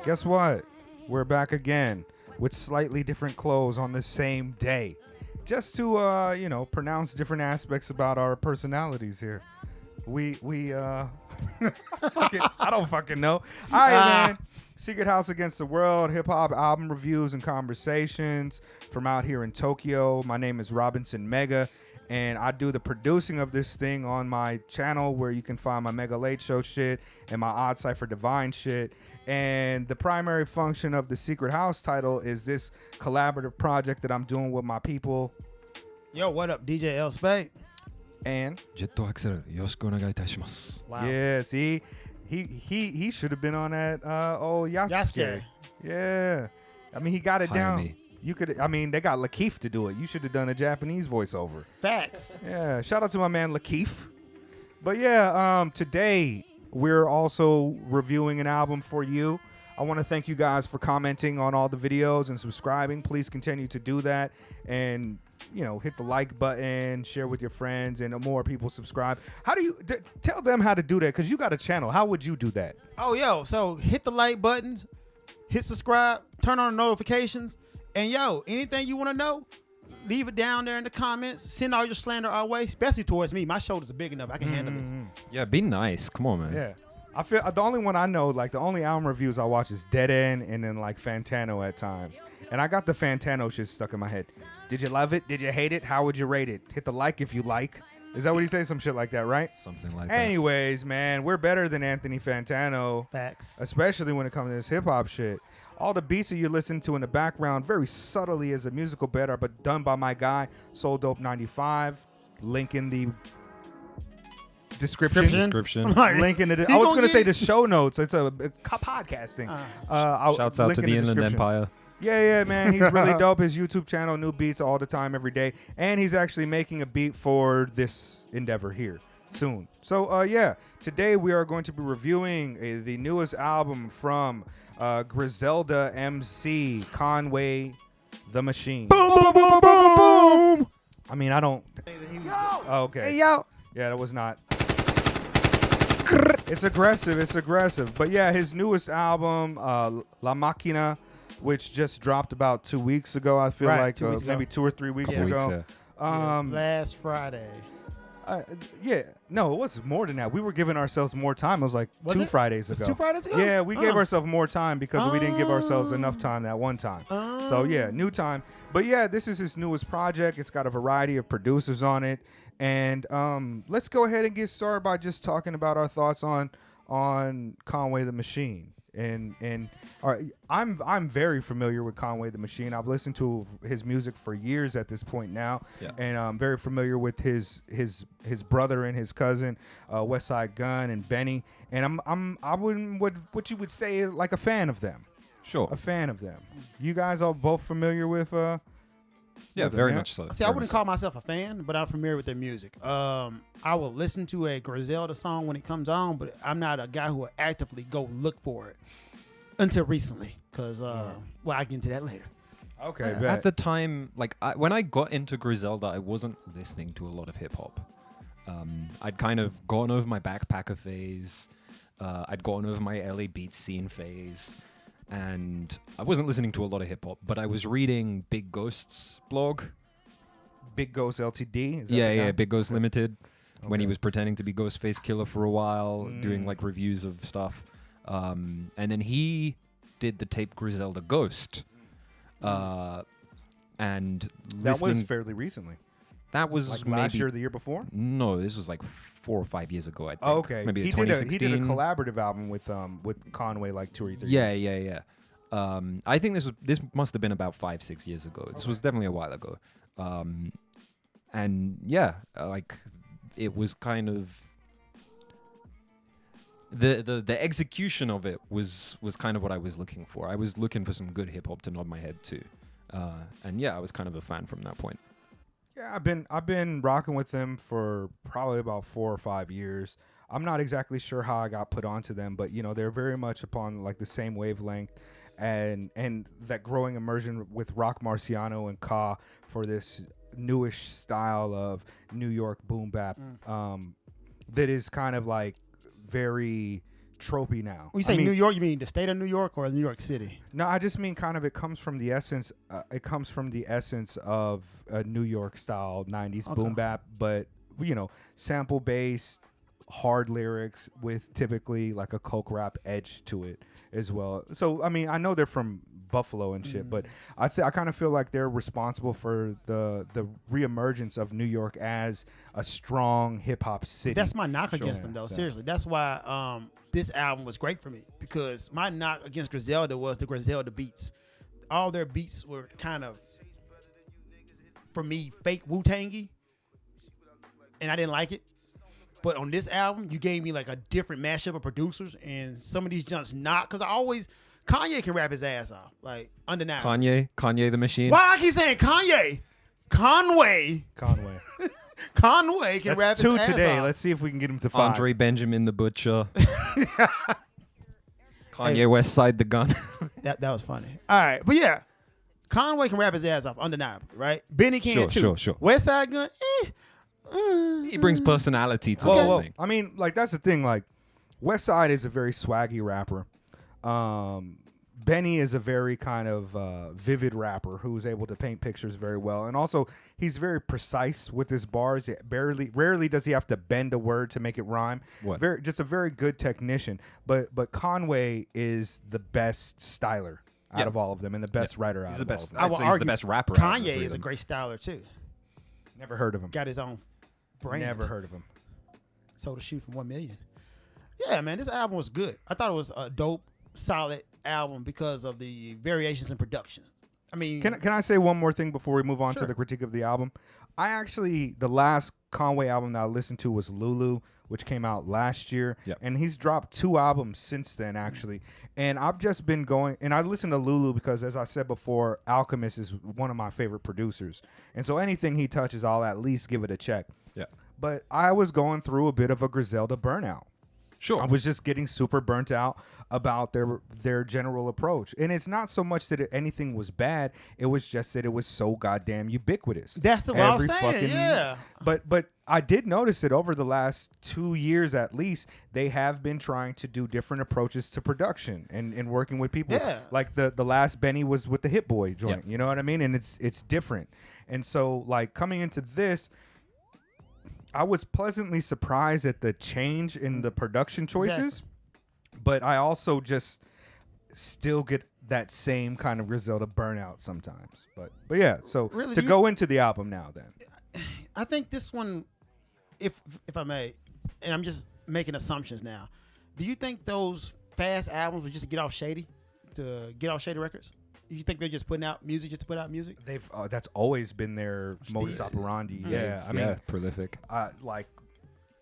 Guess what? We're back again with slightly different clothes on the same day. Just to, pronounce different aspects about our personalities here. I don't fucking know. All right, man. Secret House Against the World, hip-hop album reviews and conversations from out here in Tokyo. My name is Robinson Mega, and I do the producing of this thing on my channel where you can find my Mega Late Show shit and my Odd Cypher Divine shit. And the primary function of the Secret House title is this collaborative project that I'm doing with my people. Yo, what up, DJ L Spade? And ジェットアクセルよろしくお願いいたします。 Wow. yeah, see, he should have been on that Yasuke. Yeah, I mean he got it Hire down. me. You could, I mean, they got Lakeith to do it. You should have done a Japanese voiceover. Facts. Yeah, shout out to my man Lakeith. But yeah, today we're also reviewing an album for you. I want to thank you guys for commenting on all the videos and subscribing. Please continue to do that and, hit the like button, share with your friends, and more people subscribe. How do you tell them how to do that? Because you got a channel. How would you do that? Oh, yo, so hit the like buttons, hit subscribe, turn on the notifications, and yo, anything you want to know, leave it down there in the comments. Send all your slander our way, especially towards me. My shoulders are big enough. I can handle it. Yeah, be nice. Come on, man. Yeah. I feel the only one I know, like the only album reviews I watch is Dead End and then like Fantano at times. And I got the Fantano shit stuck in my head. Did you love it? Did you hate it? How would you rate it? Hit the like if you like. Is that what he says? Some shit like that, right? Something like Anyways, man, we're better than Anthony Fantano. Facts. Especially when it comes to this hip-hop shit. All the beats that you listen to in the background very subtly as a musical bed are but done by my guy, Soul Dope 95. Link in the description. Link in the I was going to say the show notes. It's a podcast thing. Shouts out to the Inland Empire. Yeah, man. He's really dope. His YouTube channel, new beats all the time, every day. And he's actually making a beat for this endeavor here soon. So, today we are going to be reviewing the newest album from Griselda MC, Conway, The Machine. Boom, boom, boom, boom, boom, boom. I mean, I don't... Oh, okay. Hey, yo. Yeah, that was not... It's aggressive. But yeah, his newest album, La Maquina, which just dropped about 2 weeks ago, I feel like, maybe 2 or 3 weeks ago. Last Friday. No, it was more than that. We were giving ourselves more time. It was like two Fridays ago. 2 Fridays ago? Yeah, we gave ourselves more time because we didn't give ourselves enough time that one time. So yeah, new time. But yeah, this is his newest project. It's got a variety of producers on it. And let's go ahead and get started by just talking about our thoughts on Conway the Machine. And I'm very familiar with Conway the Machine. I've listened to his music for years at this point now, and I'm very familiar with his brother and his cousin, Westside Gunn and Benny. And I'm what you would say like a fan of them. Sure. A fan of them. You guys are both familiar with very much so. See, I wouldn't call myself a fan, but I'm familiar with their music. I will listen to a Griselda song when it comes on, but I'm not a guy who will actively go look for it until recently. Because, I get into that later. Okay. At the time, when I got into Griselda, I wasn't listening to a lot of hip hop. I'd kind of gone over my backpacker phase. I'd gone over my LA beat scene phase. And I wasn't listening to a lot of hip hop, but I was reading Big Ghost's blog. Big Ghost Ltd. Is that Yeah, Big Ghost Limited. When he was pretending to be Ghostface Killer for a while, doing like reviews of stuff. And then he did the tape Griselda Ghost. And that was fairly recently. That was like maybe last year or the year before? No, this was like 4 or 5 I think. Oh, okay. Maybe he 2016. Did a collaborative album with Conway like 2 or 3 years. Yeah. I think this must have been about 5-6 years ago. This was definitely a while ago. And yeah, it was kind of the execution of it was kind of what I was looking for. I was looking for some good hip hop to nod my head to. And yeah, I was kind of a fan from that point. Yeah, I've been rocking with them for probably about 4 or 5 years. I'm not exactly sure how I got put onto them, but they're very much upon like the same wavelength, and that growing immersion with Rock Marciano and Ka for this newish style of New York boom bap that is kind of like very tropey now. When you say New York, you mean the state of New York or New York City? No, I just mean kind of it comes from the essence. It comes from the essence of a New York style '90s boom bap, but sample based, hard lyrics with typically like a coke rap edge to it as well. So I mean, I know they're from Buffalo and shit, but I kind of feel like they're responsible for the reemergence of New York as a strong hip hop city. That's my knock against them, though. Seriously, that's why this album was great for me, because my knock against Griselda was the Griselda beats. All their beats were kind of, for me, fake Wu-Tangy, and I didn't like it. But on this album, you gave me like a different mashup of producers, and some of these junks not, because Kanye can rap his ass off, like undeniable. Kanye the Machine. Why I keep saying Kanye? Conway Conway. Conway can rap That's his 2 ass today. off. Let's see if we can get him to 5. Andre Benjamin the Butcher. Kanye West Side the Gun. That was funny. All right, but yeah, Conway can rap his ass off, undeniably, right? Benny can too. Sure. West Side Gun, He brings personality to the Well, thing. I mean, like that's the thing. Like, West Side is a very swaggy rapper. Benny is a very kind of vivid rapper who's able to paint pictures very well, and also he's very precise with his bars. Rarely does he have to bend a word to make it rhyme. Just a very good technician. But Conway is the best styler out of all of them, and the best writer out of all of them. I'd say he's the best rapper. out of the Kanye three is of a them. great styler too. Never heard of him. Got his own brand. Never heard of him. Sold a shoe from 1 million. Yeah, man, this album was good. I thought it was a dope, solid album because of the variations in production. I mean, Can I say one more thing before we move on Sure. to the critique of the album? The last Conway album that I listened to was Lulu, which came out last year. Yep. And he's dropped 2 albums since then, actually. And I've just been going, and I listened to Lulu because, as I said before, Alchemist is one of my favorite producers. And so anything he touches, I'll at least give it a check. Yeah. But I was going through a bit of a Griselda burnout. Sure. I was just getting super burnt out about their general approach. And it's not so much that anything was bad. It was just that it was so goddamn ubiquitous. that's what I was saying. Yeah. But I did notice that over the last 2 years at least, they have been trying to do different approaches to production and working with people. Yeah. Like the last Benny was with the Hit Boy joint. Yeah. You know what I mean? And it's different. And so like coming into this, I was pleasantly surprised at the change in the production choices, but I also just still get that same kind of Griselda burnout sometimes. But yeah, so Really, to go into the album now then. I think this one, if I may, and I'm just making assumptions now, do you think those fast albums were just to get off Shady Records? You think they're just putting out music just to put out music? They've that's always been their modus operandi. Yeah, I mean, prolific. like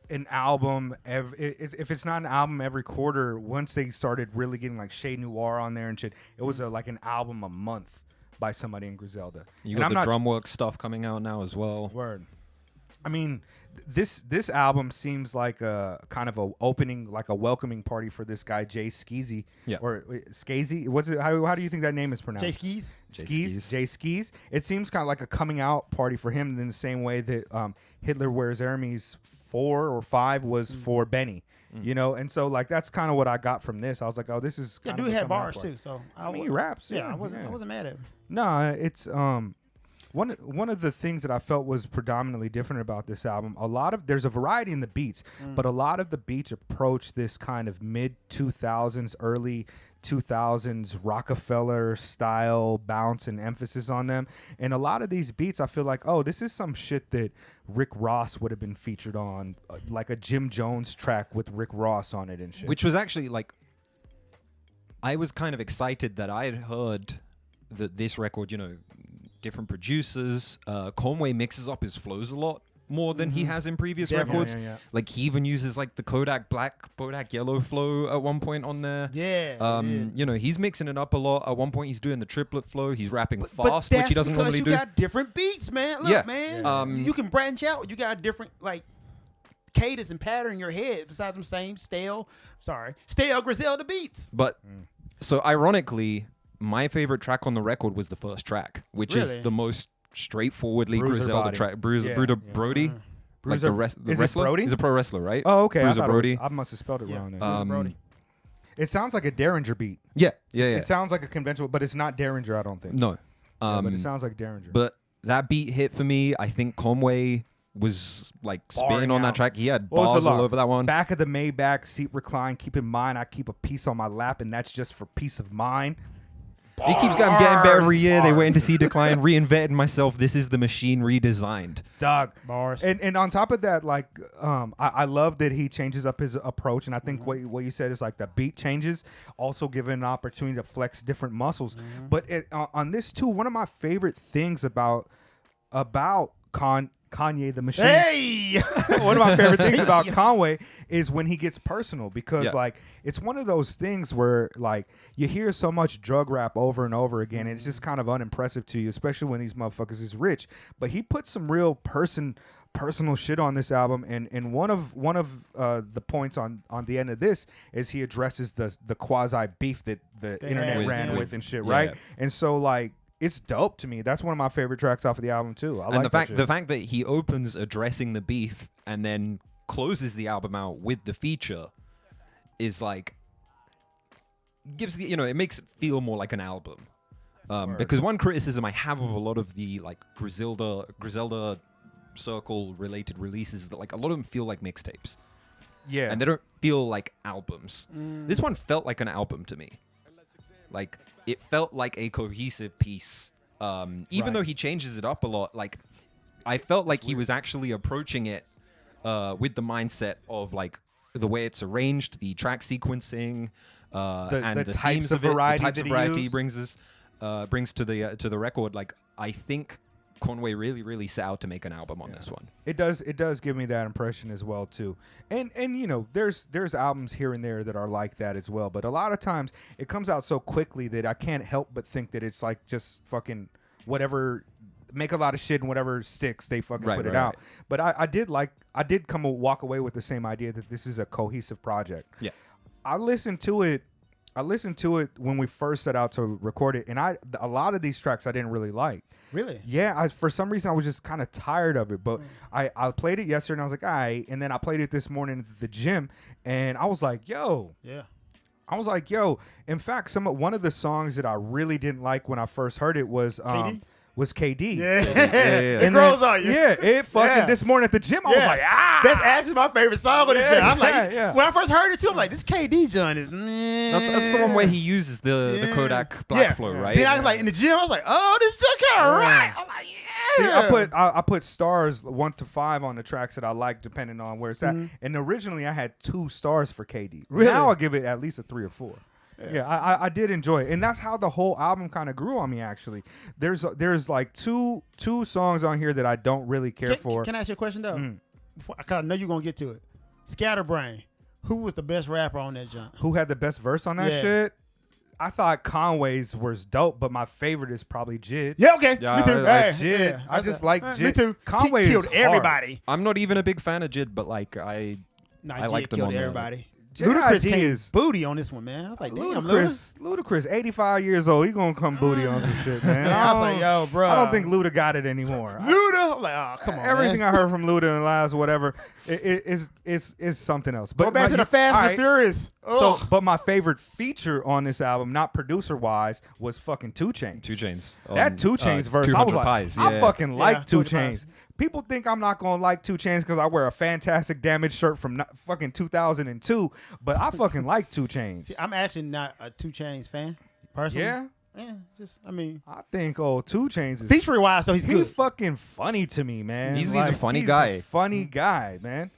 an album if it's not an album every quarter. Once they started really getting like Chez Noir on there and shit, it was like an album a month by somebody in Griselda. You And got I'm the not drum work stuff coming out now as well. Word. I mean, this album seems like a kind of a opening, like a welcoming party for this guy Jay Skeezy. Yeah. Or Skazy. What's it? How do you think that name is pronounced? Jay Skis? Jay Skees. It seems kind of like a coming out party for him in the same way that Hitler Wears Hermes 4 or 5 was for Benny. You know, and so like that's kind of what I got from this. I was like, oh, this is kind Dude of a had coming out bars party. too, so I mean, he raps. Yeah, I wasn't mad at him. No, it's one of the things that I felt was predominantly different about this album. There's a variety in the beats, but a lot of the beats approach this kind of mid 2000s, early 2000s Rockefeller style bounce and emphasis on them. And a lot of these beats, I feel like, oh, this is some shit that Rick Ross would have been featured on, like a Jim Jones track with Rick Ross on it and shit. Which was actually like, I was kind of excited that I had heard that this record, different producers. Conway mixes up his flows a lot more than he has in previous records. Yeah. Like he even uses like the Kodak Black, Kodak Yellow flow at one point on there. Yeah. He's mixing it up a lot. At one point he's doing the triplet flow. He's rapping But fast, which he doesn't normally do. You got different beats, man. Look, Yeah. man. You can branch out. You got a different like cadence and pattern in your head besides them same stale Griselda beats. But so ironically, my favorite track on the record was the first track, which is Really? the most straightforwardly Bruiser Griselda Body. track. Bruiser Brody. Like Bruiser- the is it wrestler. Brody? He's a pro wrestler, right? Oh, okay. Bruiser I thought Brody. I must have spelled it wrong. Then. Bruiser Brody. It sounds like a Derringer beat. Yeah. It sounds like a conventional, but it's not Derringer, I don't think. No. Yeah, but it sounds like Derringer. But that beat hit for me. I think Conway was like spitting on that track. He had What was bars the all line? over that one. Back of the Maybach, seat recline. Keep in mind, I keep a piece on my lap, and that's just for peace of mind. He keeps getting better every year. They Bars. waiting to see decline. Reinvented myself. This is the machine redesigned. Dog. Bars. And on top of that, like, I love that he changes up his approach, and I think what you said is like the beat changes, also giving an opportunity to flex different muscles. But on this too, one of my favorite things about Kanye the Machine. Hey, One of my favorite things about Conway is when he gets personal, because like it's one of those things where like you hear so much drug rap over and over again, and it's just kind of unimpressive to you, especially when these motherfuckers is rich. But he put some real personal shit on this album, and one of the points on the end of this is he addresses the quasi beef that the internet ran with and shit, right? And so like, it's dope to me. That's one of my favorite tracks off of the album too. I And like the fact that he opens addressing the beef and then closes the album out with the feature is like gives the it makes it feel more like an album. Because one criticism I have of a lot of the like Griselda circle related releases is that like a lot of them feel like mixtapes. Yeah. And they don't feel like albums. This one felt like an album to me. Like, it felt like a cohesive piece. Even though he changes it up a lot, like, I felt like he was actually approaching it with the mindset of, like, the way it's arranged, the track sequencing, and the types themes of of it, variety the types that of he variety he used. brings to the record. Like, I think Conway really set out to make an album on this one. It does give me that impression as well too. And there's albums here and there that are like that as well, but a lot of times it comes out so quickly that I can't help but think that it's like just fucking whatever, make a lot of shit and whatever sticks they fucking put it out. But I did walk away with the same idea that this is a cohesive project. Yeah. I listened to it when we first set out to record it, and a lot of these tracks I didn't really like. really? Yeah, for some reason I was just kind of tired of it, but I played it yesterday and I was like, all right, and then I played it this morning at the gym, and I was like, yo. In fact, one of the songs that I really didn't like when I first heard it was KD? Yeah. It grows on you. Yeah, it fucking this morning at the gym, I was like, That's actually my favorite song on the gym. I'm like, yeah. when I first heard it too, I'm like, this KD John is man. That's the one where he uses the Kodak Black flow, right? Then I was like, in the gym, I was like, oh, this John kind of right. I'm like, See, I put stars 1 to 5 on the tracks that I like, depending on where it's at. And originally I had 2 stars for KD. Really? Now I'll give it at least a 3 or 4. Yeah, I did enjoy it, and that's how the whole album kind of grew on me. Actually, there's like two songs on here that I don't really care for. Can I ask you a question though? I know you're gonna get to it. Scatterbrain. Who was the best rapper on that jump? Who had the best verse on that shit? I thought Conway's was dope, but my favorite is probably Jid. Yeah, okay. Yeah, me too. I like Jid. I just like Jid. Me too. Conway he killed is hard. everybody. I'm not even a big fan of Jid, but like I Jid liked him killed on there. everybody. Jid Ludacris ID came is- booty on this one, man. I was like, damn, Ludacris. Ludacris, 85 years old. He gonna come booty on some shit, man. I was like, yo, bro. I don't think Luda got it anymore. Luda. I'm like, oh, come on, Everything man. I heard from Luda in the last whatever is something else. But Go back to the Fast all and right. Furious. So, Ugh. but my favorite feature on this album, not producer wise, was fucking 2 Chainz. 2 Chainz. That 2 Chainz verse, I 200 was like, Pies. I Yeah. fucking like 2 200 Pies. Chainz. People think I'm not gonna like 2 Chainz because I wear a Fantastic Damage shirt from fucking 2002, but I fucking like 2 Chainz. See, I'm actually not a 2 Chainz fan, personally. Yeah, I mean, I think 2 Chainz is feature wise, so he's he's good. fucking funny to me, man. He's a funny guy. Funny guy, man.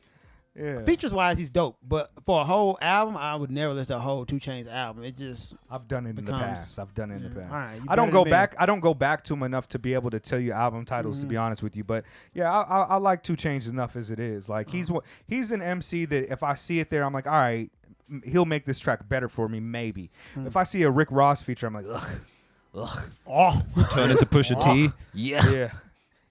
Yeah. Features wise, he's dope, but for a whole album, I would never listen to a whole 2 Chainz album. It just I've done it in the becomes- past. I've done it in the past. All right, you I don't better go than me. back. I don't go back to him enough to be able to tell you album titles. To be honest with you, but yeah, I like 2 Chainz enough as it is. Like he's an MC that if I see it there, I'm like, all right, he'll make this track better for me. Maybe if I see a Rick Ross feature, I'm like, ugh. Oh, Turn into Pusha T. Yeah.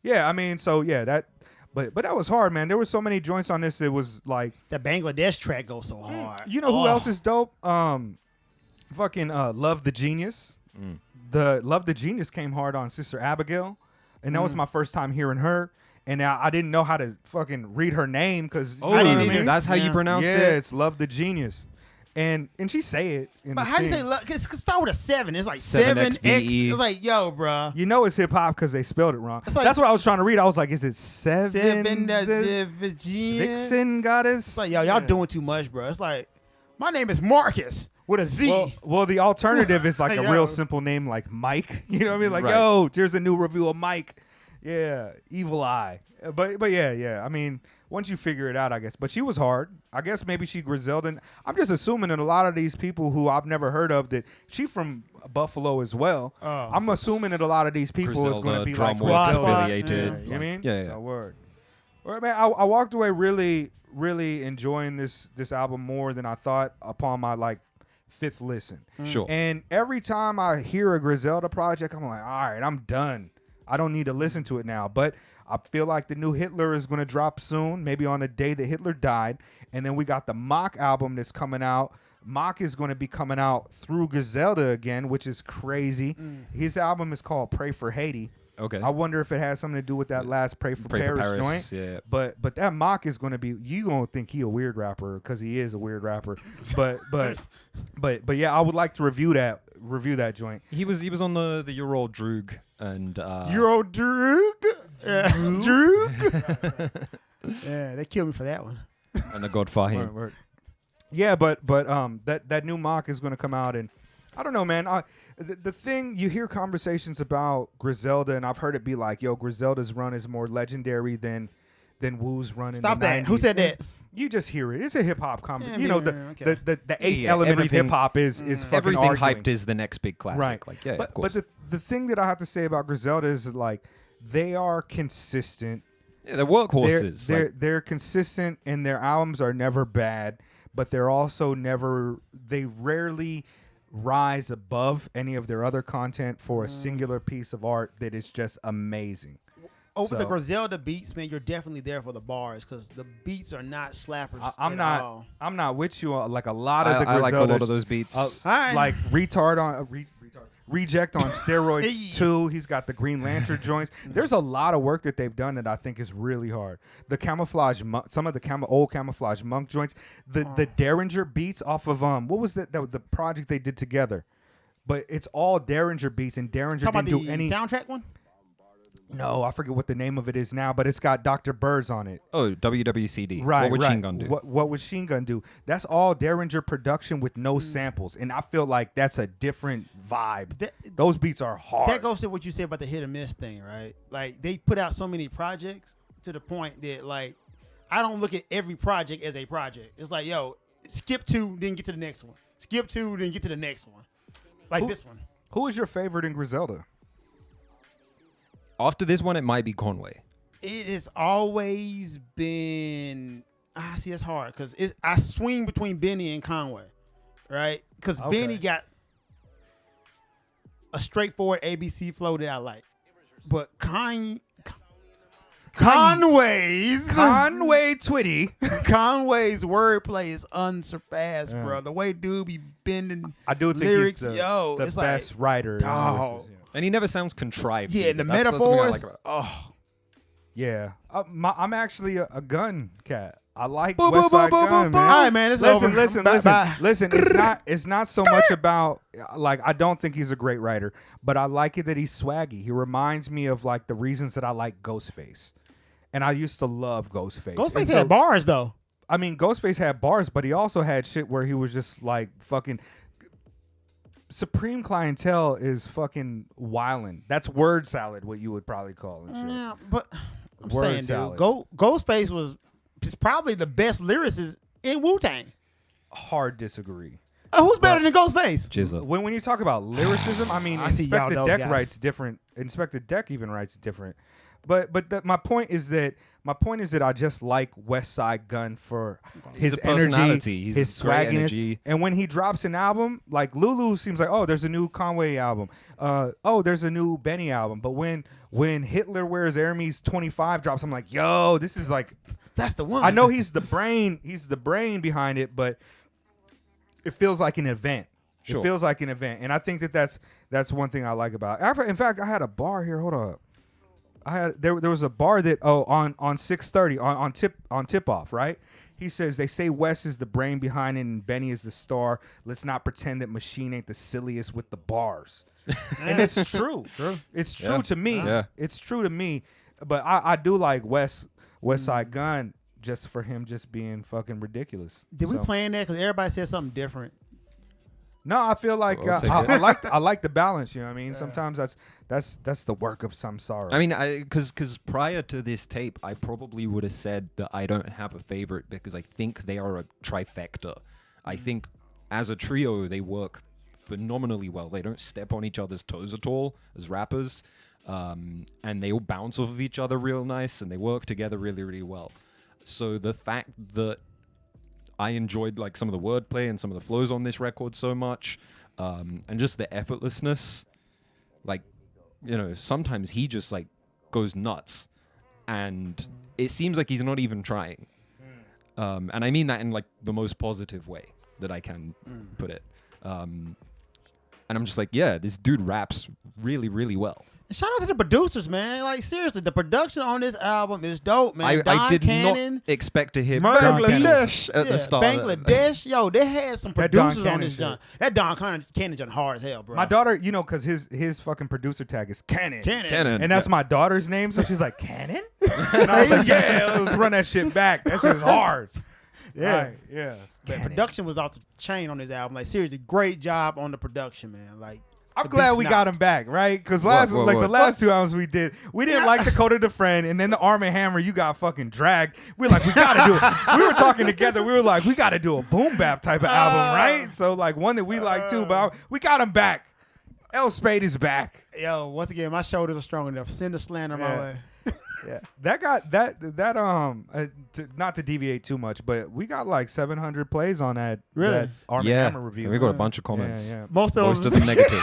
Yeah. I mean, so yeah, that. But that was hard, man. There were so many joints on this. It was like, that Bangladesh track goes so hard. you know who else is dope? Fucking Love the Genius. The Love the Genius came hard on Sister Abigail, and that was my first time hearing her. And I didn't know how to fucking read her name because I didn't either. That's how you pronounce yeah, it. it's Love the Genius. and she say it. In But the how you say thing. love? Cause start with a 7. It's like 7XVE. 7X. It's like, yo, bro. You know it's hip hop because they spelled it wrong. It's like- That's what I was trying to read. I was like, is it seven? 7 this Vixen goddess? It's like, yo, y'all doing too much, bro. It's like, my name is Marcus with a Z. Well, the alternative is like a Yo. real simple name like Mike. You know what I mean? Like, Right. yo, here's a new review of Mike. Yeah, Evil Eye. But yeah. I mean, once you figure it out, I guess. But she was hard. I guess maybe she Griselda. I'm just assuming that a lot of these people who I've never heard of, that she from Buffalo as well. Oh. I'm assuming that a lot of these people is going to Griselda, be like Drumworks Griselda. affiliated. You know what I mean? Yeah. So word. Well, man, I walked away really enjoying this album more than I thought upon my like 5th listen. Sure. And every time I hear a Griselda project, I'm like, all right, I'm done. I don't need to listen to it now. But I feel like the new Hitler is going to drop soon, maybe on the day that Hitler died. And then we got the Mock album that's coming out. Mock is going to be coming out through Griselda again, which is crazy. His album is called Pray for Haiti. Okay. I wonder if it has something to do with that last Pray for Paris joint. Yeah. But that Mock is going to be, you going to think he a weird rapper because he is a weird rapper. But yeah, I would like to review that joint. He was on the Euro Droog and Euro Droog. Yeah. Droog. Yeah, they killed me for that one. and the God Fahim. Word. Yeah, but that new Mock is going to come out, and I don't know, man. The thing, you hear conversations about Griselda, and I've heard it be like, yo, Griselda's run is more legendary than Wu's run in Stop the that. 90s. Who said that? You just hear it. It's a hip hop conversation. Yeah, You know, okay. the eighth Yeah, element of everything- hip hop is fucking Everything arguing. hyped is the next big classic. Right. Like, yeah, but of course. the thing that I have to say about Griselda is like they are consistent. Yeah, they're workhorses. They're consistent, and their albums are never bad, but they're also they rarely rise above any of their other content for a singular piece of art that is just amazing. Over the So- Griselda beats, man, you're definitely there for the bars because the beats are not slappers. I'm at not. all. I'm not with you on like a lot of the I like a lot Griseldas, of those beats. Alright. like Reject on steroids Hey. too. He's got the Green Lantern joints. There's a lot of work that they've done that I think is really hard. The camouflage, some of the old camouflage monk joints. The Derringer beats off of what was that was the project they did together? But it's all Derringer beats, and Derringer Talk about didn't the do any. soundtrack one? No, I forget what the name of it is now, but it's got Dr. Birds on it. Oh, WWCD. Right, What would right. Shin Gun do? What would Shin Gun do? That's all Derringer production with no samples, and I feel like that's a different vibe. Those beats are hard. That goes to what you said about the hit or miss thing, right? Like they put out so many projects to the point that like I don't look at every project as a project. It's like, yo, skip 2, then get to the next one. Skip 2, then get to the next one. Like this one. Who is your favorite in Griselda? After this one, it might be Conway. It has always been. See, it's hard because I swing between Benny and Conway, right? Because Okay. Benny got a straightforward ABC flow that I like, but Conway's Conway Twitty. Conway's wordplay is unsurpassed, Yeah. bro. The way dude be bending I do think lyrics, he's the it's like, best writer. in dog. verses, And he never sounds contrived. Yeah, either. the That's something I metaphors. like about- Oh, Yeah, I'm actually a gun cat. I like Boo, West boo, Side boo, boo, Gun, boo, man. boo. All right, man, it's over. Listen. Bye. Listen. It's not so much about like I don't think he's a great writer, but I like it that he's swaggy. He reminds me of like the reasons that I like Ghostface, and I used to love Ghostface. Ghostface And had bars though. I mean, Ghostface had bars, but he also had shit where he was just like fucking. Supreme Clientele is fucking wildin'. That's word salad, what you would probably call it. Shit. Yeah, but I'm Word saying, salad. dude, Ghostface is probably the best lyricist in Wu-Tang. Hard disagree. Who's better than Ghostface? Jizza. When you talk about lyricism, I mean, I see y'all Inspector those Deck guys. writes different. Inspector Deck even writes different. But my point is that I just like West Side Gun for his a personality. energy, He's his great swagginess, energy. and when he drops an album, like Lulu seems like, oh, there's a new Conway album, oh, there's a new Benny album. But when Hitler Wears Hermes 25 drops, I'm like, yo, this is like, That's the one. I know he's the brain behind it, but it feels like an event. Sure. It feels like an event, and I think that's one thing I like about it. In fact, I had a bar here. Hold up. there was a bar that on 6:30 on tip off, right? He says they say Wes is the brain behind it and Benny is the star. Let's not pretend that Machine ain't the silliest with the bars. And it's true. It's true to me. Yeah. It's true to me. But I do like West Side Gun just for him just being fucking ridiculous. Did we plan that? Because everybody said something different. No, I feel like We'll take I like the balance. You know what I mean? Sometimes that's the work of Samsara. I mean, because prior to this tape, I probably would have said that I don't have a favorite because I think they are a trifecta. I think as a trio, they work phenomenally well. They don't step on each other's toes at all as rappers, and they all bounce off of each other real nice, and they work together really, really well. So the fact that I enjoyed like some of the wordplay and some of the flows on this record so much, and just the effortlessness. Like, you know, sometimes he just like goes nuts, and it seems like he's not even trying. And I mean that in like the most positive way that I can put it. And I'm just like, yeah, this dude raps really, really well. Shout out to the producers, man. Like, seriously, the production on this album is dope, man. I did Cannon, not expect to hear Bangladesh at the start. Bangladesh. Yo, they had some That Don producers on Cannon this shit. joint. That Don Cannon joint hard as hell, bro. my daughter, you know, because his fucking producer tag is Cannon. Cannon. And that's my daughter's name, so she's like, Cannon? And I was like, yeah, let's run that shit back. That shit was hard. Yeah. Right, yes. The Cannon. production was off the chain on this album. Like, seriously, great job on the production, man. Like, I'm the glad beats we knock. got him back, right? Because the What? last 2 albums we didn't like the Code of the Friend, and then the Arm & Hammer, you got fucking dragged. We were like, we gotta do it. We were talking together. We were like, we gotta do a boom bap type of album, right? So like one that we like too, but we got him back. L Spade is back. Yo, once again, my shoulders are strong enough. Send the slander my Yeah. way. Yeah, that got not to deviate too much, but we got like 700 plays on that. Really? That Arm & Yeah, Hammer review. and we got a bunch of comments. Yeah. Most of Most them, of them negative.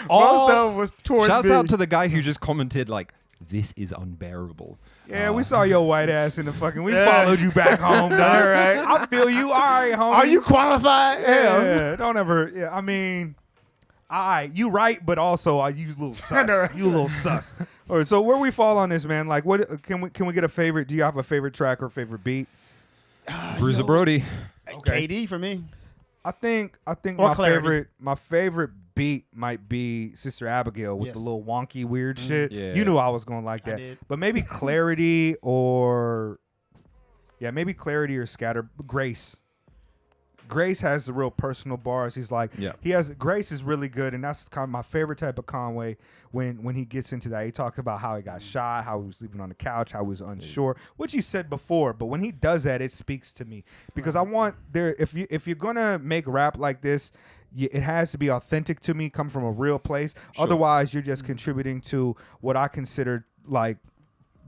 most of them was towards Shouts me. out to the guy who just commented like, "This is unbearable." Yeah, we saw your white ass in the fucking. We Yeah. followed you back home, dog. All right. I feel you. All right, homie. Are you qualified? Hell. Yeah, don't ever. Yeah, I mean, you right, but also you a little sus. You a little sus. All right, so where we fall on this, man? Like, what can we get a favorite? Do you have a favorite track or favorite beat? Bruiser Brody. Okay. KD for me. I think Or Clarity. my favorite beat might be Sister Abigail with the Yes. little wonky weird shit. Yeah. You knew I was gonna like I that, did. but maybe Clarity or maybe Clarity or Scatter Grace. Grace has the real personal bars. He's like, Grace is really good, and that's kind of my favorite type of Conway. When he gets into that, he talks about how he got shot, how he was sleeping on the couch, how he was unsure, which he said before. But when he does that, it speaks to me because I want if you're gonna make rap like this, it has to be authentic to me, come from a real place. Sure. Otherwise, you're just contributing to what I consider like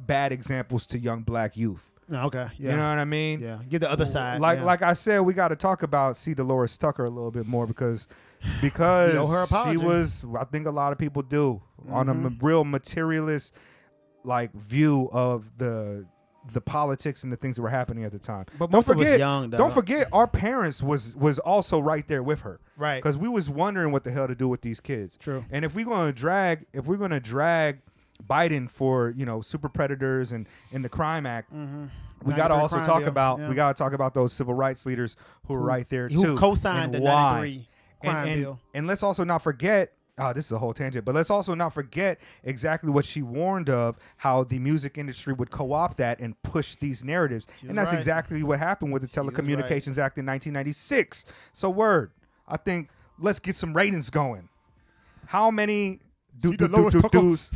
bad examples to young black youth. Okay. Yeah. You know what I mean? Yeah. Give the other side. Like yeah. like I said, we got to talk about C. Dolores Tucker a little bit more because You owe her apology. she was. I think a lot of people do on a real materialist like view of the politics and the things that were happening at the time. But don't most of us forget, young, though. don't forget, our parents was also right there with her, Right. Because we was wondering what the hell to do with these kids. True. And if we're gonna drag Biden for super predators and in the Crime Act, we got to 93 also crime talk bill, about yeah. we got to talk about those civil rights leaders who were right there Who too, co-signed and the why. 93 crime bill. And let's also not forget. This is a whole tangent, but let's also not forget exactly what she warned of, how the music industry would co-opt that and push these narratives. And that's right. exactly what happened with the She was Telecommunications Act in 1996. So word, I think let's get some ratings going. How many See the lowest Tucker? do's?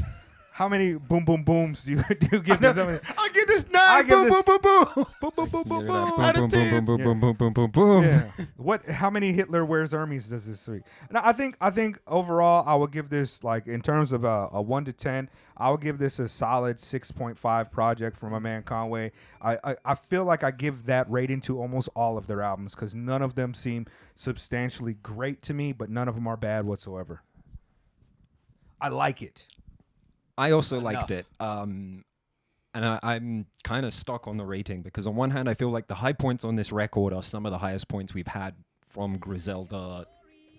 How many boom boom booms do you give this? I give this 9. I give boom, this- boom, boom, boom. Boom boom boom boom Boom, boom. Out of boom, boom, 10s. boom, boom, boom, boom, boom, boom. Yeah. How many Hitler wears Hermes does this week? And I think overall I would give this, like, in terms of a 1 to 10, I would give this a solid 6.5 project from my man Conway. I feel like I give that rating to almost all of their albums because none of them seem substantially great to me, but none of them are bad whatsoever. I like it. I also liked it. And I'm kind of stuck on the rating because on one hand, I feel like the high points on this record are some of the highest points we've had from Griselda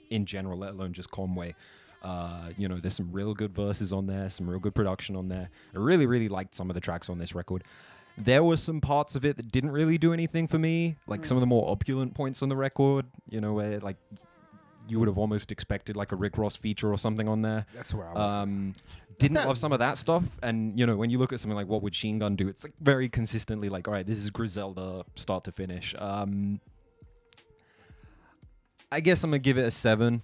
in general, let alone just Conway. There's some real good verses on there, some real good production on there. I really, really liked some of the tracks on this record. There were some parts of it that didn't really do anything for me, like some of the more opulent points on the record, where like you would have almost expected like a Rick Ross feature or something on there. That's where I was. Didn't love some of that stuff, and when you look at something like What Would Sheen Gun Do, it's like very consistently like, all right, this is Griselda start to finish. I guess I'm gonna give it a 7.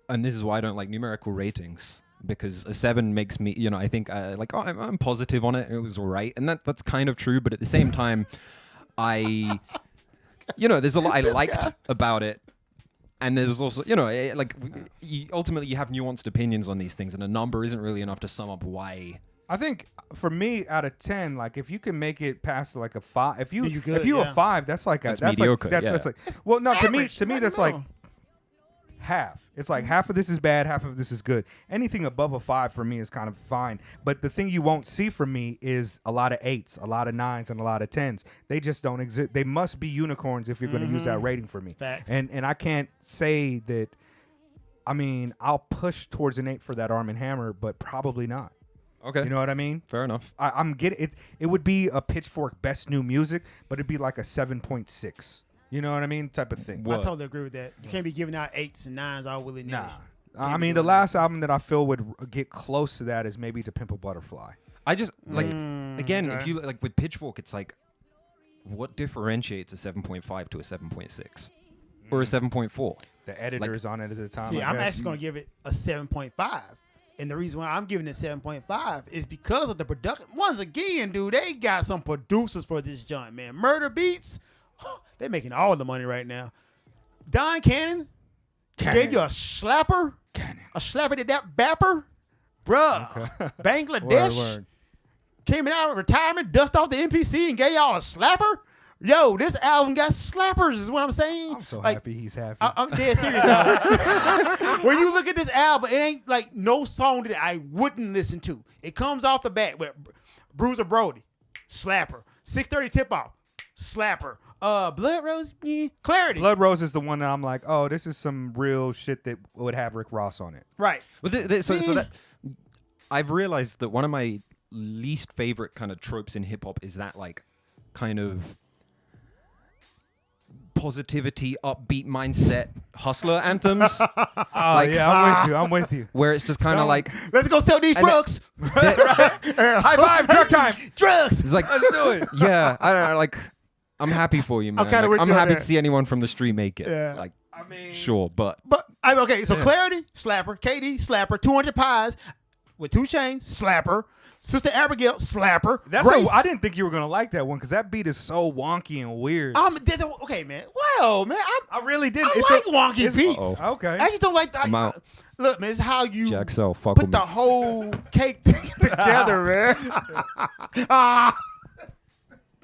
And this is why I don't like numerical ratings, because a 7 makes me, I think I'm positive on it. It was all right, and that's kind of true. But at the same time, there's a lot I liked about it, and there's also, ultimately you have nuanced opinions on these things, and a number isn't really enough to sum up why. I think for me, out of 10, like if you can make it past like a 5, if you yeah. a 5, that's like that's mediocre. That's like, well, no, average. to me that's like half. It's like half of this is bad, half of this is good. Anything above a 5 for me is kind of fine. But the thing you won't see from me is a lot of 8s, a lot of 9s, and a lot of 10s. They just don't exist. They must be unicorns if you're going to use that rating for me. Facts. And I can't say that. I mean, I'll push towards an 8 for that Arm & Hammer, but probably not. Okay. You know what I mean? Fair enough. I'm getting it. It would be a Pitchfork Best New Music, but it'd be like a 7.6. You know what I mean? Type of thing. I totally agree with that. You can't be giving out 8s and 9s all willy nilly. Nah. I mean, the last album that I feel would get close to that is maybe To Pimp a Butterfly. I just again, if you like with Pitchfork, it's like, what differentiates a 7.5 to a 7.6 or a 7.4? The editors on it at the time. See, I'm actually going to give it a 7.5. And the reason why I'm giving it 7.5 is because of the production. Once again, dude, they got some producers for this joint, man. Murder Beats, they're making all the money right now. Don Cannon gave you a slapper. A slapper to that bapper. Bruh. Okay. Bangladesh Word. came out of retirement, dust off the NPC, and gave y'all a slapper. Yo, this album got slappers, is what I'm saying. I'm so happy he's happy. I'm dead serious, dog. When you look at this album, it ain't like no song that I wouldn't listen to. It comes off the bat with Bruiser Brody, slapper. 630 Tip Off, slapper. Blood Rose, Clarity. Blood Rose is the one that I'm like, oh, this is some real shit that would have Rick Ross on it. Right. Well, so that I've realized that one of my least favorite kind of tropes in hip hop is that like kind of positivity, upbeat mindset, hustler anthems. I'm with you. Where it's just kind of like, let's go sell these drugs. High five, drug time. Drugs. It's like, Let's do it. Yeah, I don't know, like, I'm happy for you, man. kinda with I'm you on happy that. to see anyone from the street make it. Yeah. Like, I mean, sure, but Okay, so Clarity, slapper. KD, slapper. 200 Pies with 2 Chainz, slapper. Sister Abigail, slapper. I didn't think you were gonna like that one because that beat is so wonky and weird. Okay, man. Well, man, I really did. I like wonky beats. Uh-oh. Okay. I just don't like that. I'm out. Look, man, it's how you Jaxel, fuck put with the me. whole cake together, man.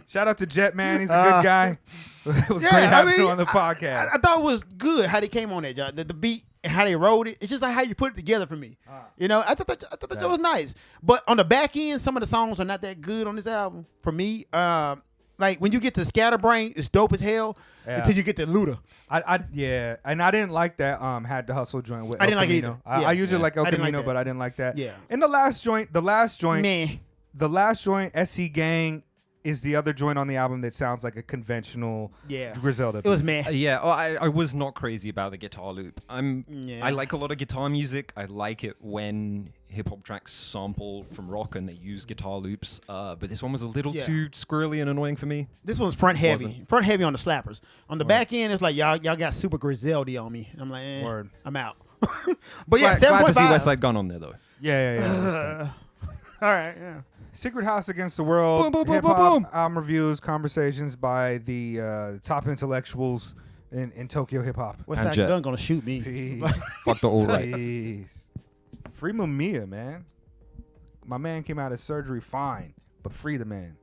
Shout out to Jet, man. He's a good guy. It was Yeah, great I having mean, him on the podcast. I thought it was good how they came on that, John. The beat and how they wrote it. It's just like how you put it together for me. I thought that was nice. But on the back end, some of the songs are not that good on this album for me. Like when you get to Scatterbrain, it's dope as hell until you get to Luda. And I didn't like that Had to Hustle joint with I didn't El like it Camino. either. I usually like El I didn't like Camino, that. but I didn't like that. Yeah. And the last joint, Man. SC Gang is the other joint on the album that sounds like a conventional Griselda. It was man. I was not crazy about the guitar loop. Yeah. I like a lot of guitar music. I like it when hip hop tracks sample from rock and they use guitar loops. But this one was a little too squirrely and annoying for me. This one's front heavy. Wasn't. Front heavy on the slappers. On the back end, it's like y'all got super Griselda on me. And I'm like, Word. I'm out. But yeah, Glad to see 7.5. West Side Gun on there though. Yeah. All right, yeah. Secret House Against the World, Boom, boom, boom, hip-hop boom, boom. album reviews, conversations by the top intellectuals in Tokyo hip-hop. What's And that Jet. gun gonna shoot me? Peace. Fuck the all right. Peace. Free Mamiya, man. My man came out of surgery fine, but free the man.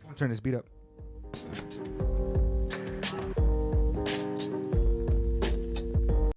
I'm gonna turn this beat up.